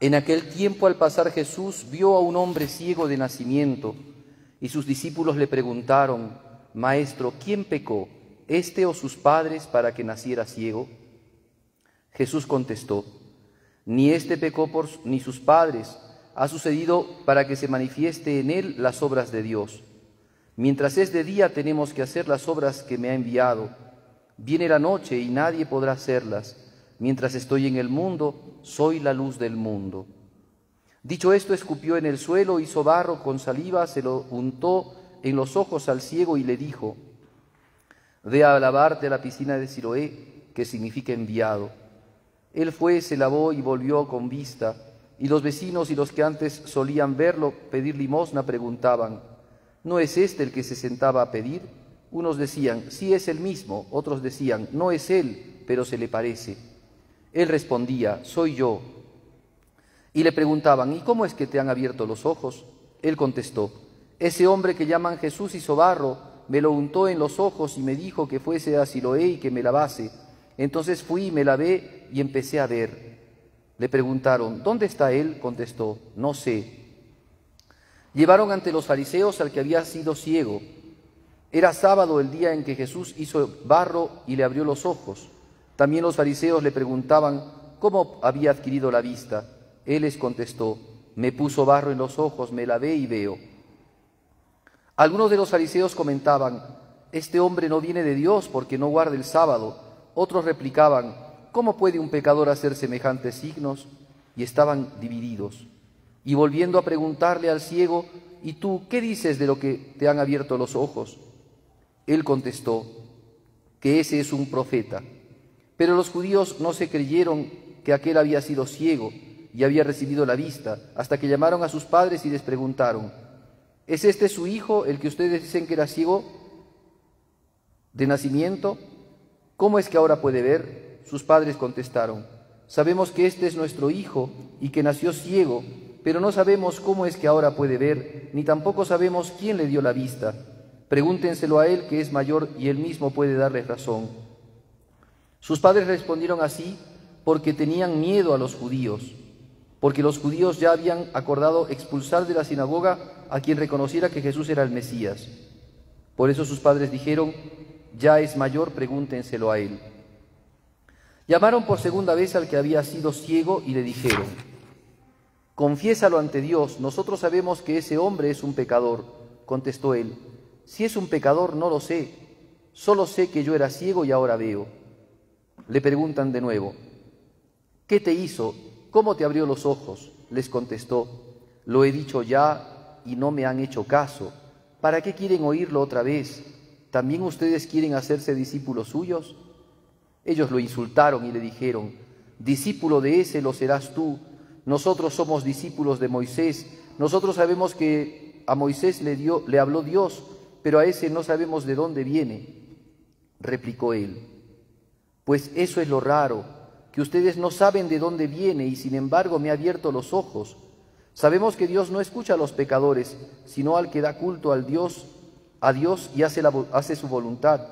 En aquel tiempo, al pasar Jesús, vio a un hombre ciego de nacimiento, y sus discípulos le preguntaron: Maestro, ¿quién pecó, éste o sus padres, para que naciera ciego? Jesús contestó: Ni éste pecó ni sus padres, ha sucedido para que se manifieste en él las obras de Dios. Mientras es de día tenemos que hacer las obras que me ha enviado. Viene la noche y nadie podrá hacerlas. Mientras estoy en el mundo, soy la luz del mundo. Dicho esto, escupió en el suelo, hizo barro con saliva, se lo untó en los ojos al ciego y le dijo: Ve a lavarte a la piscina de Siloé, que significa enviado. Él fue, se lavó y volvió con vista, y los vecinos y los que antes solían verlo pedir limosna preguntaban: ¿No es este el que se sentaba a pedir? Unos decían: sí, es el mismo. Otros decían: no es él, pero se le parece. Él respondía: soy yo. Y le preguntaban: ¿y cómo es que te han abierto los ojos? Él contestó: ese hombre que llaman Jesús hizo barro, me lo untó en los ojos y me dijo que fuese a Siloé y que me lavase. Entonces fui y me lavé y empecé a ver. Le preguntaron: ¿dónde está él? Contestó: no sé. Llevaron ante los fariseos al que había sido ciego. Era sábado el día en que Jesús hizo barro y le abrió los ojos. También los fariseos le preguntaban cómo había adquirido la vista. Él les contestó: me puso barro en los ojos, me lavé y veo. Algunos de los fariseos comentaban: este hombre no viene de Dios porque no guarda el sábado. Otros replicaban: ¿cómo puede un pecador hacer semejantes signos? Y estaban divididos. Y volviendo a preguntarle al ciego: ¿y tú qué dices de lo que te han abierto los ojos? Él contestó: que ese es un profeta. Pero los judíos no se creyeron que aquel había sido ciego y había recibido la vista, hasta que llamaron a sus padres y les preguntaron: ¿es este su hijo, el que ustedes dicen que era ciego de nacimiento? ¿Cómo es que ahora puede ver? Sus padres contestaron: sabemos que este es nuestro hijo y que nació ciego, pero no sabemos cómo es que ahora puede ver, ni tampoco sabemos quién le dio la vista. Pregúntenselo a él, que es mayor, y él mismo puede darles razón. Sus padres respondieron así porque tenían miedo a los judíos, porque los judíos ya habían acordado expulsar de la sinagoga a quien reconociera que Jesús era el Mesías. Por eso sus padres dijeron: ya es mayor, pregúntenselo a él. Llamaron por segunda vez al que había sido ciego y le dijeron: confiésalo ante Dios, nosotros sabemos que ese hombre es un pecador. Contestó él: si es un pecador no lo sé, solo sé que yo era ciego y ahora veo. Le preguntan de nuevo: ¿qué te hizo? ¿Cómo te abrió los ojos? Les contestó: lo he dicho ya y no me han hecho caso. ¿Para qué quieren oírlo otra vez? ¿También ustedes quieren hacerse discípulos suyos? Ellos lo insultaron y le dijeron: discípulo de ese lo serás tú. Nosotros somos discípulos de Moisés. Nosotros sabemos que a Moisés le habló Dios, pero a ese no sabemos de dónde viene. Replicó él: pues eso es lo raro, que ustedes no saben de dónde viene y sin embargo me ha abierto los ojos. Sabemos que Dios no escucha a los pecadores, sino al que da culto a Dios y hace su voluntad.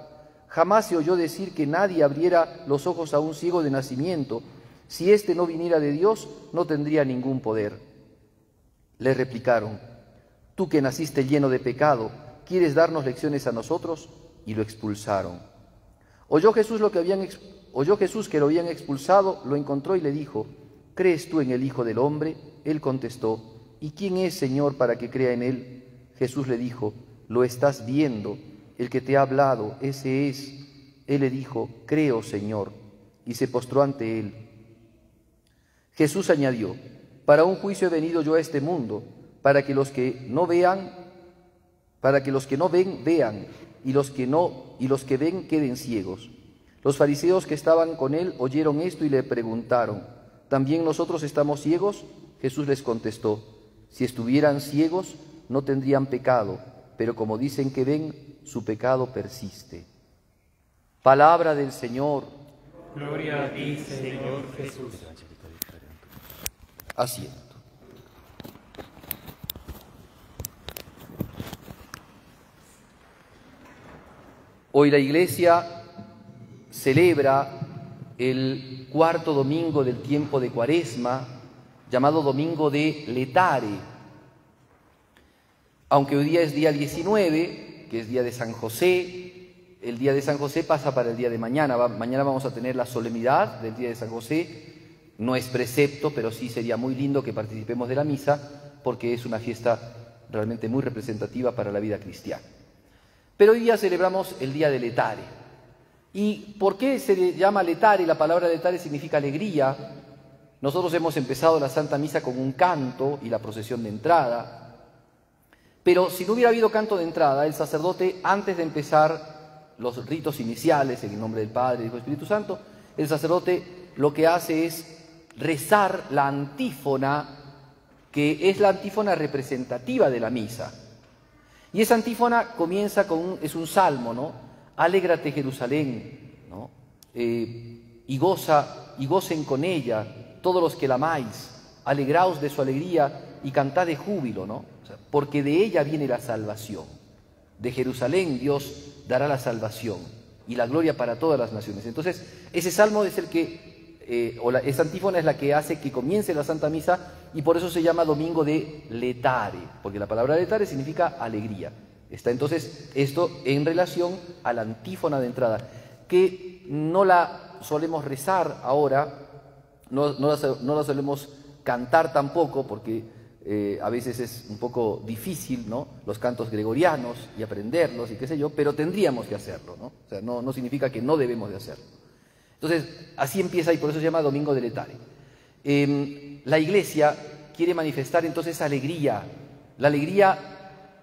Jamás se oyó decir que nadie abriera los ojos a un ciego de nacimiento. Si éste no viniera de Dios, no tendría ningún poder. Le replicaron: tú que naciste lleno de pecado, ¿quieres darnos lecciones a nosotros? Y lo expulsaron. Oyó Jesús que lo habían expulsado, lo encontró y le dijo: ¿crees tú en el Hijo del Hombre? Él contestó: ¿y quién es, Señor, para que crea en él? Jesús le dijo: lo estás viendo, el que te ha hablado, ese es. Él le dijo: creo, Señor, y se postró ante él. Jesús añadió: para un juicio he venido yo a este mundo, para que los que no ven, vean, y los que ven queden ciegos. Los fariseos que estaban con él oyeron esto y le preguntaron: ¿también nosotros estamos ciegos? Jesús les contestó: si estuvieran ciegos no tendrían pecado, pero como dicen que ven, su pecado persiste. Palabra del Señor. Gloria a ti, Señor Jesús. Asiento. Hoy la Iglesia celebra el cuarto domingo del tiempo de Cuaresma, llamado Domingo de Letare. Aunque hoy día es día 19, que es día de San José, el día de San José pasa para el día de mañana. Mañana vamos a tener la solemnidad del día de San José. No es precepto, pero sí sería muy lindo que participemos de la misa, porque es una fiesta realmente muy representativa para la vida cristiana. Pero hoy día celebramos el día de Letare. ¿Y por qué se le llama Letare? La palabra Letare significa alegría. Nosotros hemos empezado la Santa Misa con un canto y la procesión de entrada. Pero si no hubiera habido canto de entrada, el sacerdote, antes de empezar los ritos iniciales, en el nombre del Padre, del Hijo y del Espíritu Santo, el sacerdote lo que hace es rezar la antífona, que es la antífona representativa de la misa. Y esa antífona comienza es un salmo, ¿no? Alégrate Jerusalén, ¿no? Y gocen con ella todos los que la amáis, alegraos de su alegría y cantad de júbilo, ¿no? O sea, porque de ella viene la salvación. De Jerusalén Dios dará la salvación y la gloria para todas las naciones. Entonces, ese salmo es el que esa antífona es la que hace que comience la Santa Misa, y por eso se llama Domingo de Letare, porque la palabra letare significa alegría. Está entonces esto en relación a la antífona de entrada, que no la solemos rezar ahora, no la solemos cantar tampoco, porque a veces es un poco difícil, ¿no?, los cantos gregorianos y aprenderlos y qué sé yo, pero tendríamos que hacerlo, ¿no? O sea, no significa que no debemos de hacerlo. Entonces, así empieza y por eso se llama Domingo de Letare. La Iglesia quiere manifestar entonces alegría, la alegría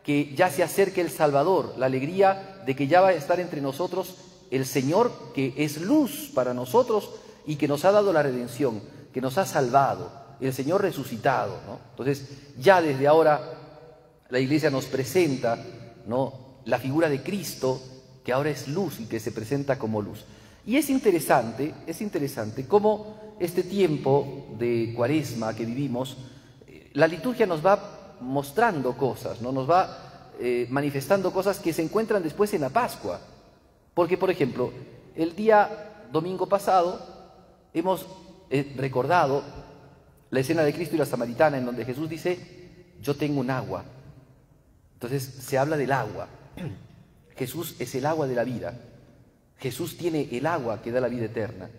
que ya se acerque el Salvador, la alegría de que ya va a estar entre nosotros el Señor, que es luz para nosotros y que nos ha dado la redención, que nos ha salvado, el Señor resucitado, ¿no? Entonces, ya desde ahora la Iglesia nos presenta, ¿no?, la figura de Cristo, que ahora es luz y que se presenta como luz. Y es interesante cómo este tiempo de Cuaresma que vivimos, la liturgia nos va mostrando cosas, ¿no? Nos va manifestando cosas que se encuentran después en la Pascua. Porque, por ejemplo, el día domingo pasado hemos recordado la escena de Cristo y la Samaritana, en donde Jesús dice: yo tengo un agua. Entonces se habla del agua. Jesús es el agua de la vida. Jesús tiene el agua que da la vida eterna,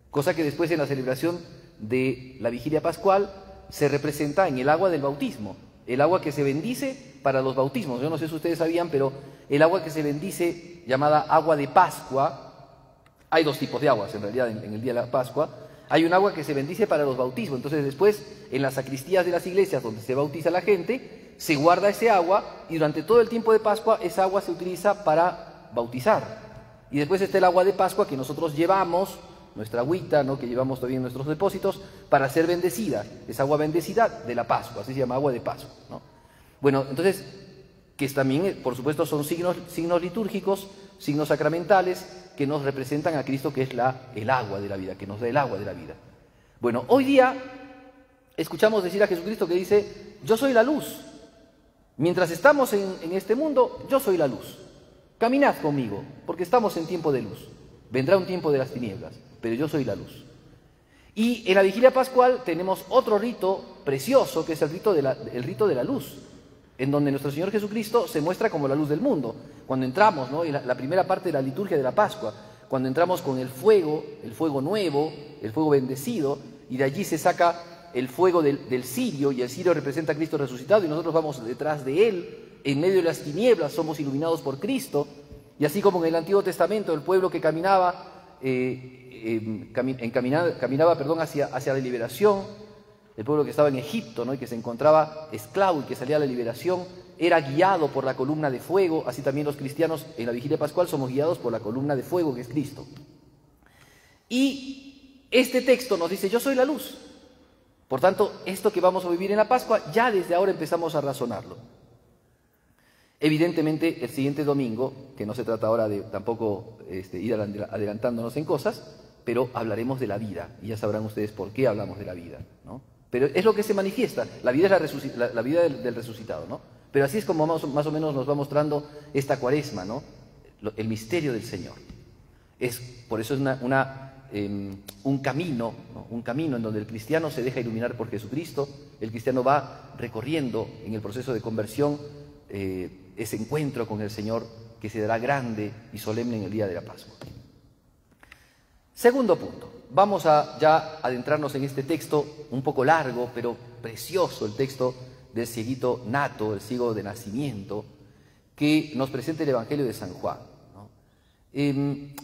cosa que después en la celebración de la Vigilia Pascual se representa en el agua del bautismo, el agua que se bendice para los bautismos. Yo no sé si ustedes sabían, pero el agua que se bendice, llamada agua de Pascua, hay dos tipos de aguas en realidad en el día de la Pascua. Hay un agua que se bendice para los bautismos, entonces después en las sacristías de las iglesias donde se bautiza la gente, se guarda ese agua y durante todo el tiempo de Pascua esa agua se utiliza para bautizar. Y después está el agua de Pascua que nosotros llevamos, nuestra agüita, ¿no?, que llevamos todavía en nuestros depósitos, para ser bendecida. Es agua bendecida de la Pascua, así se llama, agua de Pascua, ¿no? Bueno, entonces, que también, por supuesto, son signos litúrgicos, signos sacramentales, que nos representan a Cristo, que es el agua de la vida, que nos da el agua de la vida. Bueno, hoy día escuchamos decir a Jesucristo que dice: yo soy la luz. Mientras estamos en este mundo, yo soy la luz. Caminad conmigo, porque estamos en tiempo de luz. Vendrá un tiempo de las tinieblas, pero yo soy la luz. Y en la Vigilia Pascual tenemos otro rito precioso, que es el rito de la luz, en donde nuestro Señor Jesucristo se muestra como la luz del mundo. Cuando entramos, ¿no?, en la primera parte de la liturgia de la Pascua, cuando entramos con el fuego nuevo, el fuego bendecido, y de allí se saca el fuego del cirio, y el cirio representa a Cristo resucitado, y nosotros vamos detrás de Él. En medio de las tinieblas somos iluminados por Cristo, y así como en el Antiguo Testamento el pueblo que caminaba hacia la liberación, el pueblo que estaba en Egipto, ¿no?, y que se encontraba esclavo y que salía a la liberación, era guiado por la columna de fuego. Así también los cristianos en la Vigilia Pascual somos guiados por la columna de fuego que es Cristo. Y este texto nos dice: yo soy la luz. Por tanto, esto que vamos a vivir en la Pascua, ya desde ahora empezamos a razonarlo. Evidentemente, el siguiente domingo, que no se trata ahora de tampoco ir adelantándonos en cosas, pero hablaremos de la vida, y ya sabrán ustedes por qué hablamos de la vida, ¿no? Pero es lo que se manifiesta, la vida es la vida del resucitado, ¿no? Pero así es como más o menos nos va mostrando esta Cuaresma, ¿no?, el misterio del Señor. Por eso es una un camino, ¿no? Un camino en donde el cristiano se deja iluminar por Jesucristo, el cristiano va recorriendo en el proceso de conversión ese encuentro con el Señor que se dará grande y solemne en el día de la Pascua. Segundo punto, vamos a ya adentrarnos en este texto un poco largo, pero precioso, el texto del cieguito nato, el ciego de nacimiento, que nos presenta el Evangelio de San Juan, ¿no?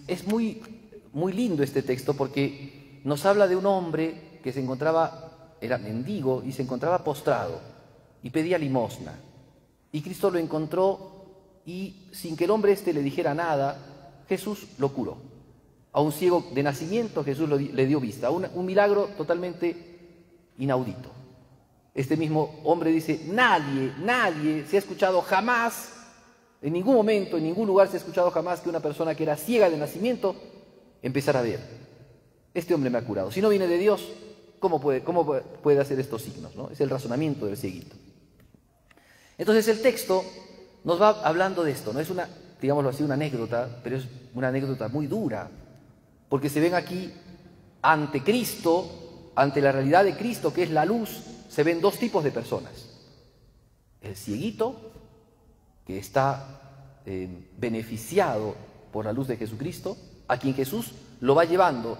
Es muy lindo este texto porque nos habla de un hombre que se encontraba, era mendigo y se encontraba postrado y pedía limosna. Y Cristo lo encontró y sin que el hombre le dijera nada, Jesús lo curó. A un ciego de nacimiento Jesús le dio vista, un milagro totalmente inaudito. Este mismo hombre dice, nadie se ha escuchado jamás, en ningún momento, en ningún lugar se ha escuchado jamás que una persona que era ciega de nacimiento empezara a ver. Este hombre me ha curado. Si no viene de Dios, ¿cómo puede hacer estos signos, ¿no? Es el razonamiento del cieguito. Entonces el texto nos va hablando de esto, no es una, digámoslo así, una anécdota, pero es una anécdota muy dura, porque se ven aquí ante Cristo, ante la realidad de Cristo, que es la luz, se ven dos tipos de personas. El cieguito, que está beneficiado por la luz de Jesucristo, a quien Jesús lo va llevando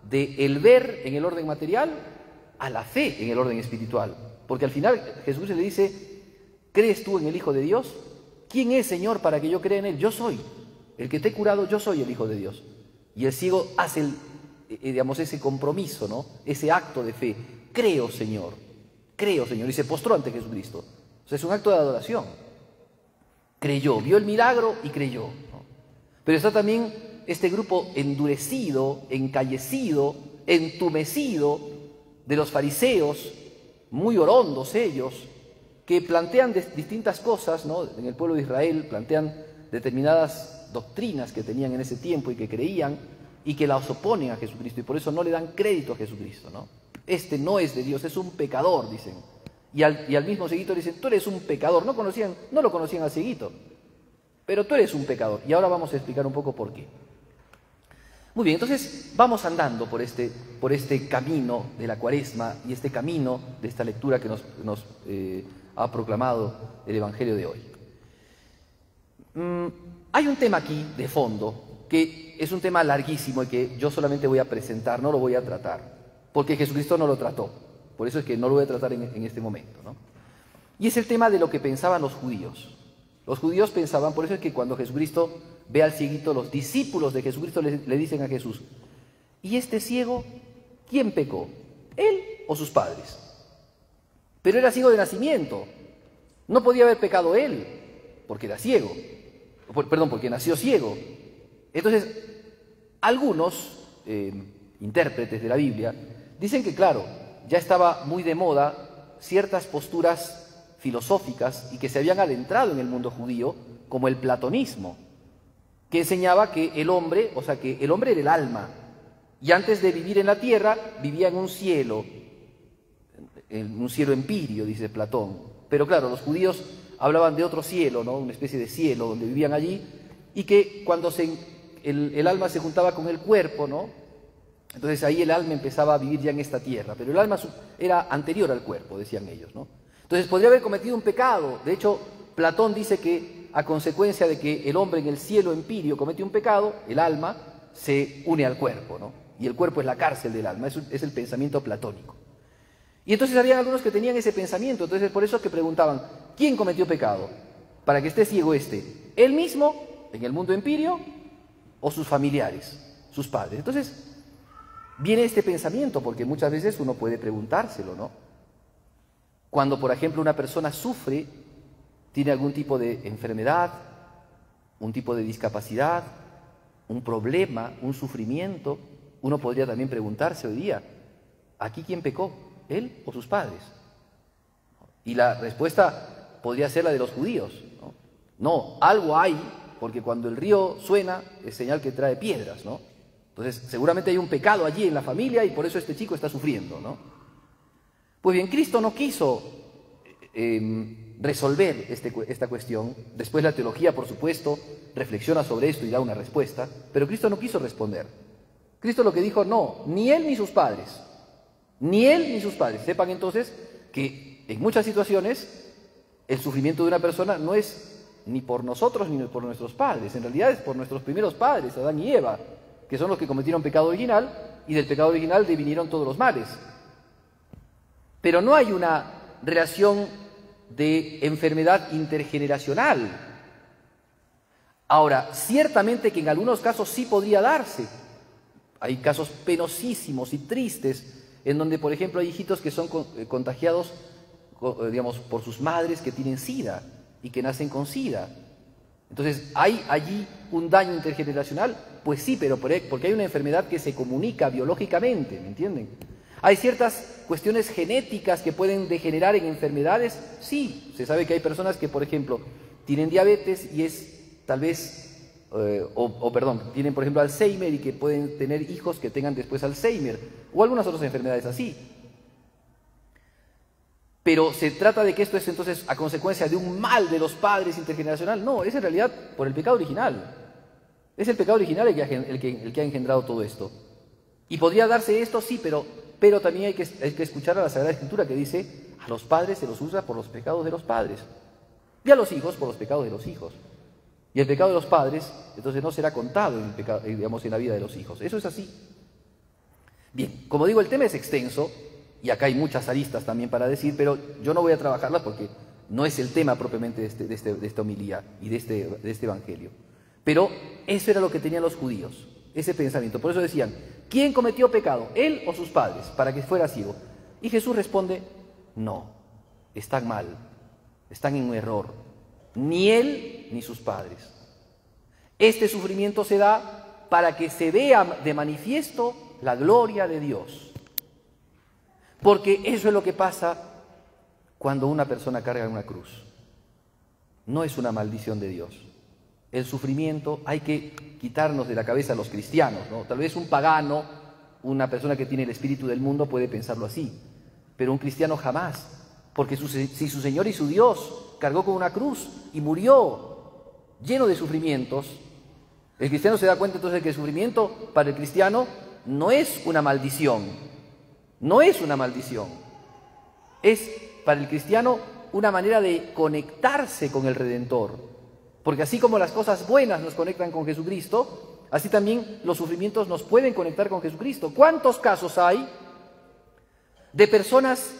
de el ver en el orden material a la fe en el orden espiritual. Porque al final Jesús le dice, ¿crees tú en el Hijo de Dios? ¿Quién es, Señor, para que yo crea en Él? Yo soy. El que te he curado, yo soy el Hijo de Dios. Y el ciego hace ese compromiso, ¿no? Ese acto de fe. Creo, Señor. Y se postró ante Jesucristo. O sea, es un acto de adoración. Creyó, vio el milagro y creyó, ¿no? Pero está también este grupo endurecido, encallecido, entumecido de los fariseos, muy orondos ellos, que plantean distintas cosas, ¿no? En el pueblo de Israel plantean determinadas doctrinas que tenían en ese tiempo y que creían y que las oponen a Jesucristo y por eso no le dan crédito a Jesucristo, ¿no? Este no es de Dios, es un pecador, dicen. Y al mismo cieguito le dicen, tú eres un pecador. No lo conocían al cieguito, pero tú eres un pecador. Y ahora vamos a explicar un poco por qué. Muy bien, entonces vamos andando por este camino de la Cuaresma y este camino de esta lectura que nos ha proclamado el Evangelio de hoy. Hay un tema aquí de fondo que es un tema larguísimo y que yo solamente voy a presentar, no lo voy a tratar, porque Jesucristo no lo trató. Por eso es que no lo voy a tratar en este momento, ¿no? Y es el tema de lo que pensaban los judíos. Los judíos pensaban, por eso es que cuando Jesucristo ve al cieguito, los discípulos de Jesucristo le dicen a Jesús, ¿y este ciego quién pecó? ¿Él o sus padres? Pero era ciego de nacimiento. No podía haber pecado él, porque era ciego. Perdón, porque nació ciego. Entonces, algunos intérpretes de la Biblia dicen que, claro, ya estaba muy de moda ciertas posturas filosóficas y que se habían adentrado en el mundo judío, como el platonismo, que enseñaba que el hombre, o sea, que el hombre era el alma, y antes de vivir en la tierra, vivía en un cielo empíreo, dice Platón. Pero claro, los judíos hablaban de otro cielo, ¿no? Una especie de cielo donde vivían allí, y que cuando el alma se juntaba con el cuerpo, ¿no? Entonces ahí el alma empezaba a vivir ya en esta tierra, pero el alma era anterior al cuerpo, decían ellos, ¿no? Entonces podría haber cometido un pecado. De hecho, Platón dice que a consecuencia de que el hombre en el cielo empíreo comete un pecado, el alma se une al cuerpo, ¿no? Y el cuerpo es la cárcel del alma, es el pensamiento platónico. Y entonces había algunos que tenían ese pensamiento, entonces por eso que preguntaban, ¿quién cometió pecado? Para que esté ciego ¿él mismo en el mundo empíreo o sus familiares, sus padres? Entonces viene este pensamiento, porque muchas veces uno puede preguntárselo, ¿no? Cuando, por ejemplo, una persona sufre, tiene algún tipo de enfermedad, un tipo de discapacidad, un problema, un sufrimiento, uno podría también preguntarse hoy día, ¿aquí quién pecó? ¿Él o sus padres? Y la respuesta podría ser la de los judíos, ¿no? No, algo hay, porque cuando el río suena es señal que trae piedras, ¿no? Entonces, seguramente hay un pecado allí en la familia y por eso este chico está sufriendo, ¿no? Pues bien, Cristo no quiso resolver esta cuestión. Después la teología, por supuesto, reflexiona sobre esto y da una respuesta, pero Cristo no quiso responder. Cristo lo que dijo, no, ni él ni sus padres. Ni él ni sus padres. Sepan entonces que en muchas situaciones el sufrimiento de una persona no es ni por nosotros ni por nuestros padres. En realidad es por nuestros primeros padres, Adán y Eva, que son los que cometieron pecado original, y del pecado original devinieron todos los males. Pero no hay una relación de enfermedad intergeneracional. Ahora, ciertamente que en algunos casos sí podría darse. Hay casos penosísimos y tristes en donde, por ejemplo, hay hijitos que son contagiados, digamos, por sus madres que tienen SIDA y que nacen con SIDA. Entonces, ¿hay allí un daño intergeneracional? Pues sí, pero porque hay una enfermedad que se comunica biológicamente, ¿me entienden? ¿Hay ciertas cuestiones genéticas que pueden degenerar en enfermedades? Sí, se sabe que hay personas que, por ejemplo, tienen diabetes y es tal vez, tienen, por ejemplo, Alzheimer y que pueden tener hijos que tengan después Alzheimer o algunas otras enfermedades así. Pero se trata de que esto es entonces a consecuencia de un mal de los padres intergeneracional. No, es en realidad por el pecado original. Es el pecado original el que ha engendrado todo esto. Y podría darse esto, sí, pero también hay que escuchar a la Sagrada Escritura que dice, a los padres se los juzga por los pecados de los padres y a los hijos por los pecados de los hijos. Y el pecado de los padres, entonces, no será contado en la vida de los hijos. Eso es así. Bien, como digo, el tema es extenso, y acá hay muchas aristas también para decir, pero yo no voy a trabajarlas porque no es el tema propiamente de esta homilía y de este evangelio. Pero eso era lo que tenían los judíos, ese pensamiento. Por eso decían, ¿quién cometió pecado? ¿Él o sus padres? Para que fuera ciego. Y Jesús responde, no, están mal, están en un error. Ni él ni sus padres. Este sufrimiento se da para que se vea de manifiesto la gloria de Dios. Porque eso es lo que pasa cuando una persona carga una cruz. No es una maldición de Dios. El sufrimiento hay que quitarnos de la cabeza a los cristianos, ¿no? Tal vez un pagano, una persona que tiene el espíritu del mundo puede pensarlo así, pero un cristiano jamás. Porque si su Señor y su Dios cargó con una cruz y murió lleno de sufrimientos, el cristiano se da cuenta entonces que el sufrimiento para el cristiano no es una maldición, no es una maldición, es para el cristiano una manera de conectarse con el Redentor, porque así como las cosas buenas nos conectan con Jesucristo, así también los sufrimientos nos pueden conectar con Jesucristo. ¿Cuántos casos hay de personas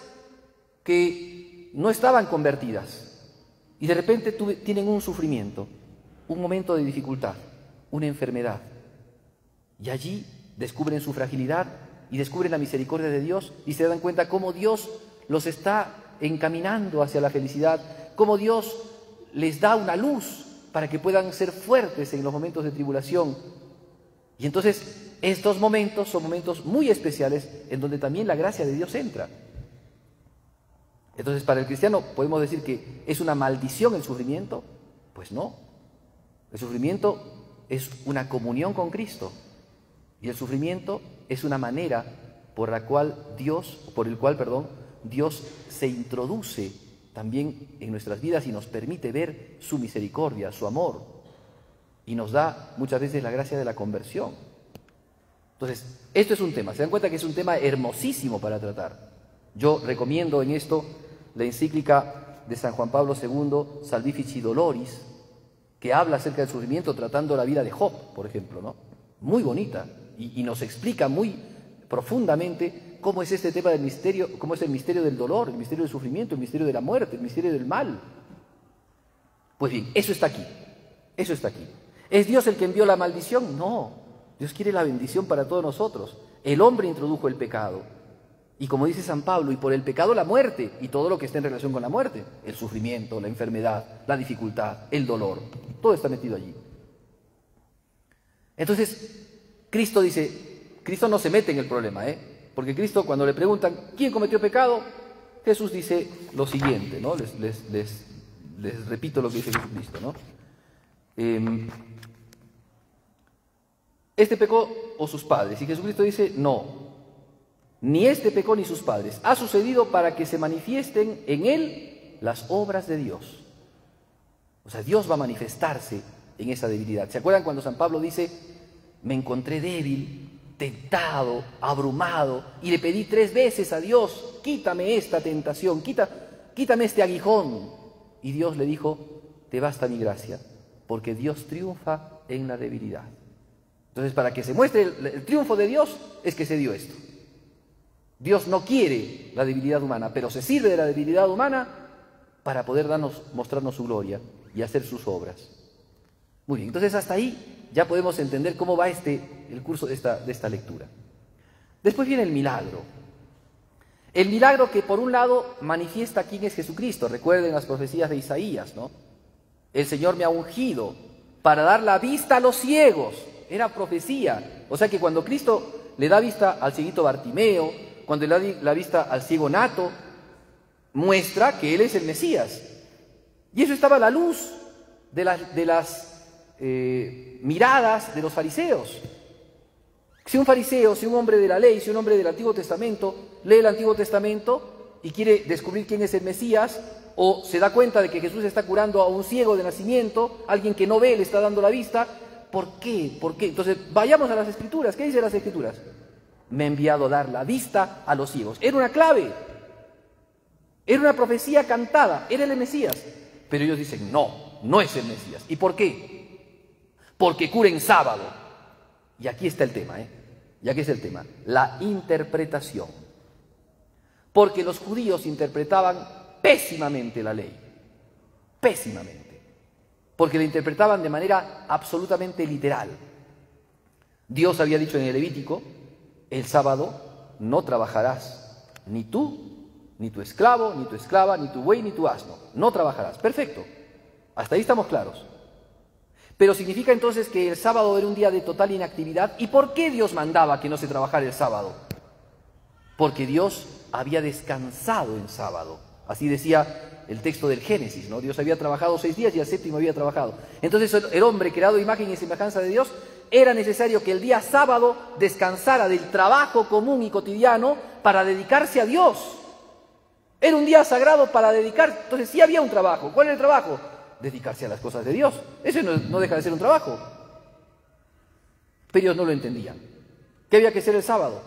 que no estaban convertidas y de repente tienen un sufrimiento, un momento de dificultad, una enfermedad, y allí descubren su fragilidad y descubren la misericordia de Dios y se dan cuenta cómo Dios los está encaminando hacia la felicidad, cómo Dios les da una luz para que puedan ser fuertes en los momentos de tribulación. Y entonces estos momentos son momentos muy especiales en donde también la gracia de Dios entra. Entonces, para el cristiano, ¿podemos decir que es una maldición el sufrimiento? Pues no. El sufrimiento es una comunión con Cristo. Y el sufrimiento es una manera por el cual Dios se introduce también en nuestras vidas y nos permite ver su misericordia, su amor. Y nos da muchas veces la gracia de la conversión. Entonces, esto es un tema. Se dan cuenta que es un tema hermosísimo para tratar. Yo recomiendo en esto la encíclica de San Juan Pablo II, Salvifici Doloris, que habla acerca del sufrimiento tratando la vida de Job, por ejemplo, ¿no? Muy bonita y nos explica muy profundamente cómo es este tema del misterio, cómo es el misterio del dolor, el misterio del sufrimiento, el misterio de la muerte, el misterio del mal. Pues bien, eso está aquí, eso está aquí. ¿Es Dios el que envió la maldición? No, Dios quiere la bendición para todos nosotros. El hombre introdujo el pecado. Y como dice San Pablo, y por el pecado la muerte, y todo lo que está en relación con la muerte, el sufrimiento, la enfermedad, la dificultad, el dolor, todo está metido allí. Entonces, Cristo no se mete en el problema, porque Cristo, cuando le preguntan, ¿quién cometió pecado? Jesús dice lo siguiente, ¿no? Les repito lo que dice Jesucristo, ¿no? ¿Este pecó o sus padres? Y Jesucristo dice, no. Ni este pecó ni sus padres. Ha sucedido para que se manifiesten en él las obras de Dios. O sea, Dios va a manifestarse en esa debilidad. ¿Se acuerdan cuando San Pablo dice, me encontré débil tentado, abrumado, y le pedí 3 veces a Dios, quítame esta tentación, quítame este aguijón. Y Dios le dijo, te basta mi gracia, porque Dios triunfa en la debilidad. Entonces, para que se muestre el triunfo de Dios, es que se dio esto. Dios no quiere la debilidad humana, pero se sirve de la debilidad humana para poder mostrarnos su gloria y hacer sus obras. Muy bien, entonces hasta ahí ya podemos entender cómo va el curso de esta lectura. Después viene el milagro. El milagro que por un lado manifiesta quién es Jesucristo. Recuerden las profecías de Isaías, ¿no? El Señor me ha ungido para dar la vista a los ciegos. Era profecía. O sea que cuando Cristo le da vista al cieguito Bartimeo, cuando le da la vista al ciego Nato, muestra que Él es el Mesías. Y eso estaba a la luz de las miradas de los fariseos. Si un fariseo, si un hombre de la ley, si un hombre del Antiguo Testamento lee el Antiguo Testamento y quiere descubrir quién es el Mesías, o se da cuenta de que Jesús está curando a un ciego de nacimiento, alguien que no ve le está dando la vista, ¿por qué? ¿Por qué? Entonces vayamos a las Escrituras. ¿Qué dicen las Escrituras? Me ha enviado a dar la vista a los ciegos. Era una clave, era una profecía cantada, era el Mesías. Pero ellos dicen, no es el Mesías. ¿Y por qué? Porque cura en sábado. Y aquí está el tema, Y aquí está el tema, la interpretación. Porque los judíos interpretaban pésimamente la ley, pésimamente, porque la interpretaban de manera absolutamente literal. Dios había dicho en el Levítico, el sábado no trabajarás, ni tú, ni tu esclavo, ni tu esclava, ni tu buey, ni tu asno, no trabajarás. Perfecto, hasta ahí estamos claros. Pero significa entonces que el sábado era un día de total inactividad. ¿Y por qué Dios mandaba que no se trabajara el sábado? Porque Dios había descansado en sábado. Así decía el texto del Génesis, ¿no? Dios había trabajado 6 días y al 7º había trabajado. Entonces el hombre creado a imagen y semejanza de Dios, era necesario que el día sábado descansara del trabajo común y cotidiano para dedicarse a Dios. Era un día sagrado para dedicar. Entonces sí había un trabajo. ¿Cuál era el trabajo? Dedicarse a las cosas de Dios. Eso no deja de ser un trabajo. Pero ellos no lo entendían. ¿Qué había que hacer el sábado?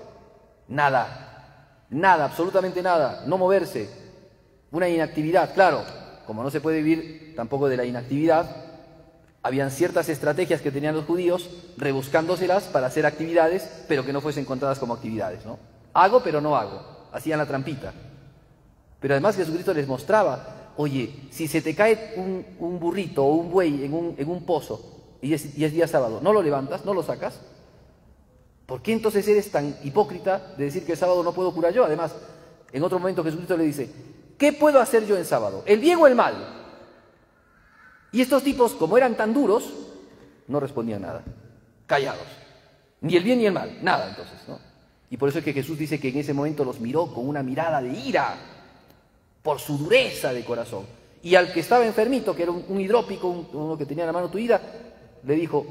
Nada, absolutamente nada, no moverse, una inactividad. Claro, como no se puede vivir tampoco de la inactividad, habían ciertas estrategias que tenían los judíos, rebuscándoselas para hacer actividades, pero que no fuesen contadas como actividades, ¿no? Hago, pero no hago, hacían la trampita. Pero además Jesucristo les mostraba, oye, si se te cae un burrito o un buey en un pozo y es día sábado, ¿no lo levantas, no lo sacas? ¿Por qué entonces eres tan hipócrita de decir que el sábado no puedo curar yo? Además, en otro momento Jesucristo le dice, ¿qué puedo hacer yo en sábado? ¿El bien o el mal? Y estos tipos, como eran tan duros, no respondían nada, callados. Ni el bien ni el mal, nada entonces, ¿no? Y por eso es que Jesús dice que en ese momento los miró con una mirada de ira, por su dureza de corazón. Y al que estaba enfermito, que era un hidrópico, uno que tenía en la mano tuida, le dijo,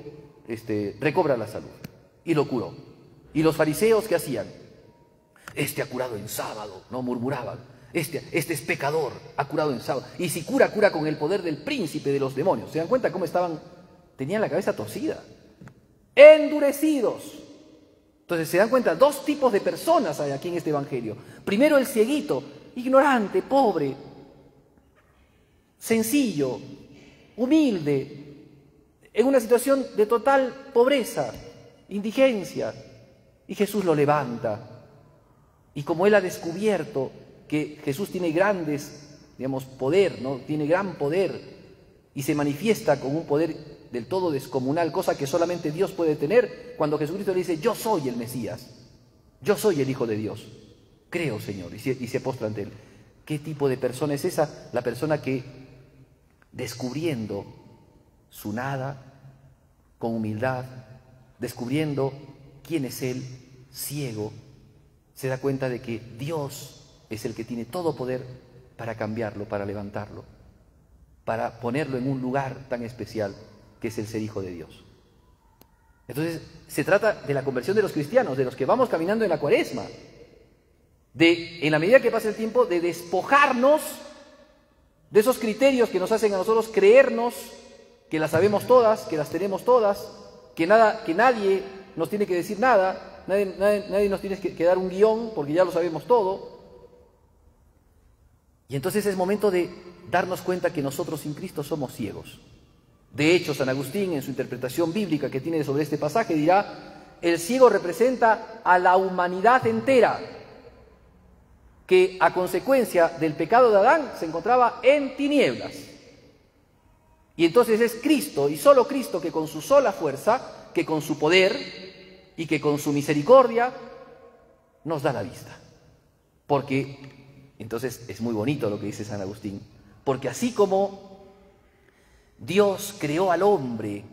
recobra la salud. Y lo curó. ¿Y los fariseos qué hacían? Este ha curado en sábado, no murmuraban. Este es pecador, ha curado en sábado. Y si cura con el poder del príncipe de los demonios. ¿Se dan cuenta cómo tenían la cabeza torcida? Endurecidos. Entonces se dan cuenta, 2 tipos de personas hay aquí en este evangelio. Primero el cieguito, ignorante, pobre, sencillo, humilde, en una situación de total pobreza, indigencia, y Jesús lo levanta. Y como él ha descubierto que Jesús tiene poder, ¿no? Tiene gran poder, y se manifiesta con un poder del todo descomunal, cosa que solamente Dios puede tener, cuando Jesucristo le dice, yo soy el Mesías, yo soy el Hijo de Dios. Creo, Señor, y se postra ante Él. ¿Qué tipo de persona es esa? La persona que, descubriendo su nada, con humildad, descubriendo quién es Él, ciego, se da cuenta de que Dios es el que tiene todo poder para cambiarlo, para levantarlo, para ponerlo en un lugar tan especial que es el ser hijo de Dios. Entonces, se trata de la conversión de los cristianos, de los que vamos caminando en la Cuaresma. En la medida que pasa el tiempo, de despojarnos de esos criterios que nos hacen a nosotros creernos que las sabemos todas, que las tenemos todas, que nadie nos tiene que decir nada, nadie nos tiene que dar un guión porque ya lo sabemos todo. Y entonces es momento de darnos cuenta que nosotros sin Cristo somos ciegos. De hecho, San Agustín, en su interpretación bíblica que tiene sobre este pasaje, dirá: el ciego representa a la humanidad entera, que a consecuencia del pecado de Adán se encontraba en tinieblas. Y entonces es Cristo, y solo Cristo, que con su sola fuerza, que con su poder y que con su misericordia nos da la vista. Porque, entonces es muy bonito lo que dice San Agustín, porque así como Dios creó al hombre,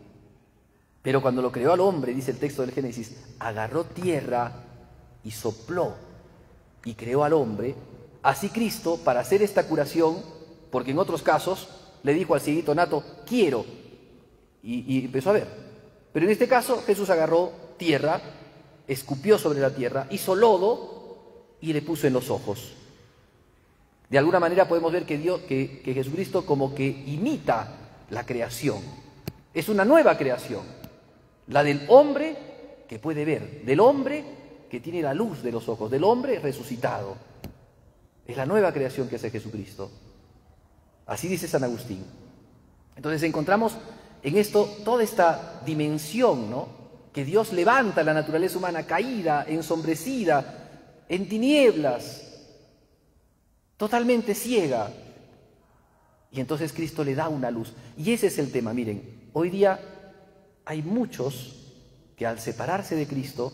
pero cuando lo creó al hombre, dice el texto del Génesis, agarró tierra y sopló y creó al hombre, así Cristo, para hacer esta curación, porque en otros casos le dijo al cieguito nato, quiero, y empezó a ver. Pero en este caso Jesús agarró tierra, escupió sobre la tierra, hizo lodo y le puso en los ojos. De alguna manera podemos ver que Jesucristo como que imita la creación. Es una nueva creación, la del hombre que puede ver, del hombre que tiene la luz de los ojos, del hombre resucitado. Es la nueva creación que hace Jesucristo. Así dice San Agustín. Entonces encontramos en esto toda esta dimensión, ¿no?, que Dios levanta la naturaleza humana caída, ensombrecida, en tinieblas, totalmente ciega. Y entonces Cristo le da una luz. Y ese es el tema. Miren, hoy día hay muchos que al separarse de Cristo,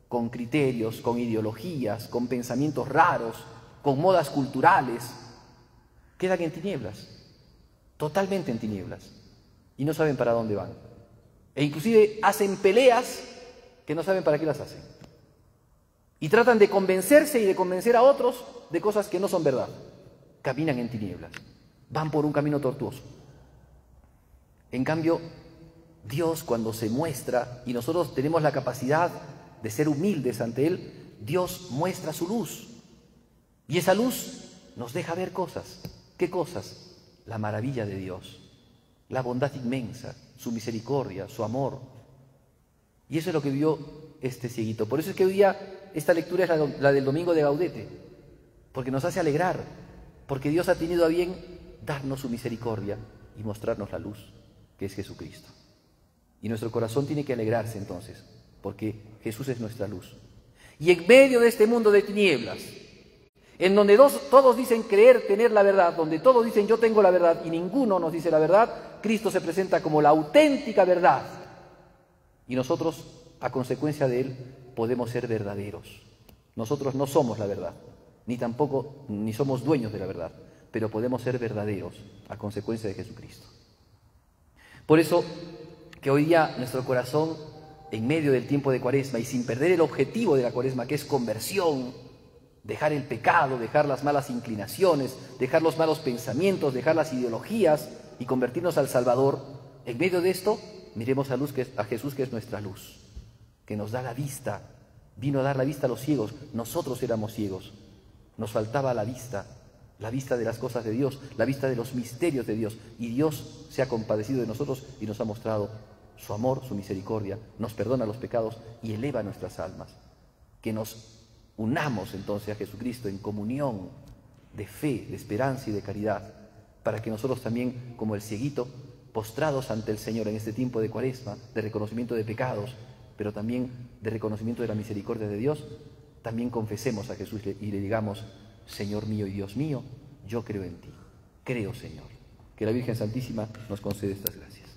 con criterios, con ideologías, con pensamientos raros, con modas culturales, quedan en tinieblas, totalmente en tinieblas, y no saben para dónde van. E inclusive hacen peleas que no saben para qué las hacen. Y tratan de convencerse y de convencer a otros de cosas que no son verdad. Caminan en tinieblas, van por un camino tortuoso. En cambio, Dios, cuando se muestra, y nosotros tenemos la capacidad de ser humildes ante Él, Dios muestra su luz. Y esa luz nos deja ver cosas. ¿Qué cosas? La maravilla de Dios, la bondad inmensa, su misericordia, su amor. Y eso es lo que vio este cieguito. Por eso es que hoy día esta lectura es la del domingo de Gaudete, porque nos hace alegrar, porque Dios ha tenido a bien darnos su misericordia y mostrarnos la luz, que es Jesucristo. Y nuestro corazón tiene que alegrarse entonces, porque Jesús es nuestra luz. Y en medio de este mundo de tinieblas, en donde todos dicen creer, tener la verdad, donde todos dicen yo tengo la verdad y ninguno nos dice la verdad, Cristo se presenta como la auténtica verdad. Y nosotros, a consecuencia de Él, podemos ser verdaderos. Nosotros no somos la verdad, ni somos dueños de la verdad, pero podemos ser verdaderos a consecuencia de Jesucristo. Por eso que hoy día nuestro corazón, en medio del tiempo de Cuaresma y sin perder el objetivo de la Cuaresma, que es conversión, dejar el pecado, dejar las malas inclinaciones, dejar los malos pensamientos, dejar las ideologías y convertirnos al Salvador, en medio de esto miremos a Jesús, que es nuestra luz, que nos da la vista, vino a dar la vista a los ciegos. Nosotros éramos ciegos, nos faltaba la vista de las cosas de Dios, la vista de los misterios de Dios, y Dios se ha compadecido de nosotros y nos ha mostrado su amor, su misericordia, nos perdona los pecados y eleva nuestras almas. Que nos unamos entonces a Jesucristo en comunión de fe, de esperanza y de caridad, para que nosotros también, como el cieguito, postrados ante el Señor en este tiempo de Cuaresma, de reconocimiento de pecados, pero también de reconocimiento de la misericordia de Dios, también confesemos a Jesús y le digamos: Señor mío y Dios mío, yo creo en ti. Creo, Señor. Que la Virgen Santísima nos concede estas gracias.